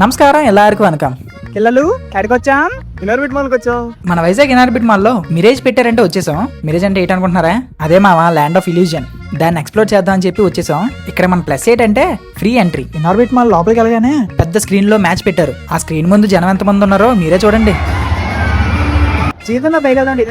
నమస్కారం ఎల్లరికీ వనకం పిల్లలు ఎక్కడికొచ్చాం? ఇన్నర్బిట్ మాల్కి వచ్చాం. మన వైజాగ్ ఇనార్బిట్ మాల్లో మిరేజ్ పెట్టారంటే వచ్చేసాం. మిరేజ్ అంటే ఏంటనుకుంటున్నారా? అదే మావా ల్యాండ్ ఆఫ్ ఇల్యూజన్. దాన్ని ఎక్స్ప్లోర్ చేద్దాం అని చెప్పి వచ్చేసాం. ఇక్కడ మన ప్లస్ ఏంటంటే ఫ్రీ ఎంట్రీ. ఇన్నర్బిట్ మాల్ లోపలికి వెళ్ళగానే పెద్ద స్క్రీన్ లో మ్యాచ్ పెట్టారు. ఆ స్క్రీన్ ముందు జనం ఎంత మంది ఉన్నారో మీరే చూడండి. జీతంలో పైగలదండి.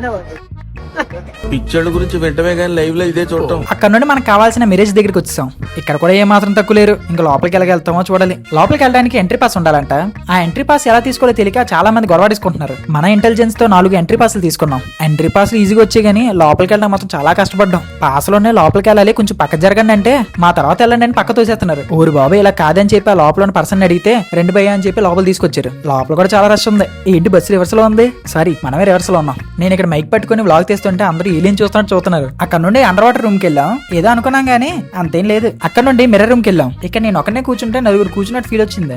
పిక్చర్ల గురించి వెంటనే కానీ లైవ్ లో ఇదే చూడటం. అక్కడ నుండి మనకు కావాల్సిన మిరేజ్ దగ్గరికి వచ్చేసాం. ఇక్కడ కూడా ఏ మాత్రం తక్కువ లేరు. ఇంకా లోపలికి వెళ్తామో చూడాలి. లోపలికి వెళ్ళడానికి ఎంట్రీ పాస్ ఉండాలంట. ఆ ఎంట్రీ పాస్ ఎలా తీసుకోవాలో తెలియక చాలా మంది గొడవడిసుకుంటున్నారు. మన ఇంటెలిజెన్స్ తో 4 ఎంట్రీ పాస్లు తీసుకున్నాం. ఎంట్రీ పాస్లు ఈజీగా వచ్చాయి కానీ లోపలికి వెళ్ళడం మాత్రం చాలా కష్టపడ్డాం. పాస్లోనే లోపలికి వెళ్ళాలి, కొంచెం పక్క జరగండి అంటే మా తర్వాత వెళ్ళండి అని పక్క తోసేస్తున్నారు. ఊరు బాబు ఇలా కాదని చెప్పి ఆ లోపల ఉన్న పర్సన్ అడిగితే 2 భయ్యా అని చెప్పి లోపల తీసుకొచ్చారు. లోపల కూడా చాలా రష్ ఉంది. ఏంటి బస్సు రివర్స్ లో ఉంది? సారీ, మనమే రివర్స్ లో ఉన్నాం. నేను ఇక్కడ మైక్ పట్టుకుని వ్లాగ్ తీస్తుంటే అందరూ ఏలియన్ చూస్తున్నారు. అక్కడ నుండి అండర్ వాటర్ రూమ్ కి వెళ్ళాం. ఏదో అనుకున్నాం గానీ అంతేం లేదు. అక్కడ నుండి మిర్రర్ రూమ్ కి వెళ్ళాం. ఇక్కడ నేను ఒకనే కూర్చుంటే 4 కూర్చున్నట్టు ఫీల్ వచ్చింది.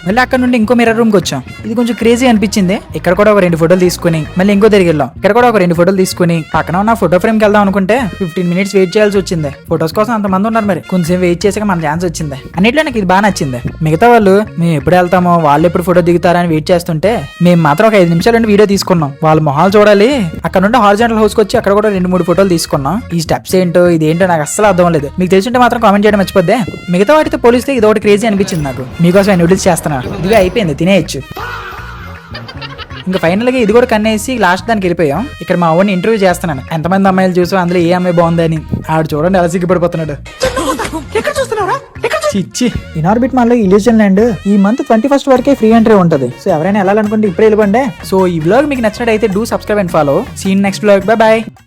మళ్ళీ అక్కడ నుండి ఇంకో మిర్రర్ రూమ్ కి వచ్చాం. ఇది కొంచెం క్రేజీ అనిపించింది. ఇక్కడ కూడా ఒక 2 ఫోటోలు తీసుకుని మళ్ళీ ఇంకో దగ్గరికి వెళ్ళాం. ఇక్కడ కూడా ఒక 2 ఫోటోలు తీసుకుని పక్కన ఉన్న ఫోటో ఫ్రేమ్ కి వెళ్దాం అనుకుంటే 15 మినిట్స్ వెయిట్ చేయాల్సి వచ్చింది. ఫోటోస్ కోసం అంత మంది ఉన్నారు. మరి కొంచెం వెయిట్ చేసాక మన ఛాన్స్ వచ్చింది. అన్నిట్లో నాకు ఇది బాగా నచ్చింది. మిగతా వాళ్ళు మేము ఎప్పుడు వెళ్తామో వాళ్ళు ఎప్పుడు ఫోటో దిగుతారని వెయిట్ చేస్తుంటే మేము మాత్రం ఒక 5 నిమిషాలు వీడియో తీసుకున్నాం. వాళ్ళ మొహాలు చూడాలి. అక్కడ నుండి హారిజాంటల్ హౌస్ కి వచ్చి అక్కడ కూడా 2-3 ఫోటోలు తీసుకున్నాం. ఈ స్టెప్స్ ఏంటో ఇదేంటో నాకు అస్సలు అర్థం లేదు. మీకు తెలిసింటే మాత్రం కామెంట్ చేయడం మర్చిపోద్దే. మిగతా వాటితో పోలిస్తే ఇది ఒకటి క్రేజీ అనిపించింది నాకు. మీకోసం నూడిల్స్ చేస్తున్నాను. ఇది అయిపోయింది, తినేయచ్చు. ఇంకా ఫైనల్ గా ఇది కూడా కన్నేసి లాస్ట్ దానికి వెళ్ళిపోయాం. ఇక్కడ మా ఓన్ ఇంటర్వ్యూ చేస్తున్నాను. ఎంతమంది అమ్మాయిలు చూసాం, అందులో ఏ అమ్మాయి బాగుందని. ఆడు చూడండి ఎలా సిగ్గుపడిపోతున్నాడు. చిచ్చి. ఇనార్బిట్ మాల్లో ఇల్యూజన్ ల్యాండ్ ఈ మంత్ 21st వరకే ఫ్రీ ఎంట్రీ ఉంటుంది. సో ఎవరైనా వెళ్ళాలనుకుంటే ఇప్పుడే వెళ్ళిపోండి. సో ఈ వ్లాగ్ మీకు నచ్చినట్టయితే do subscribe and follow. See in next vlog. Bye by.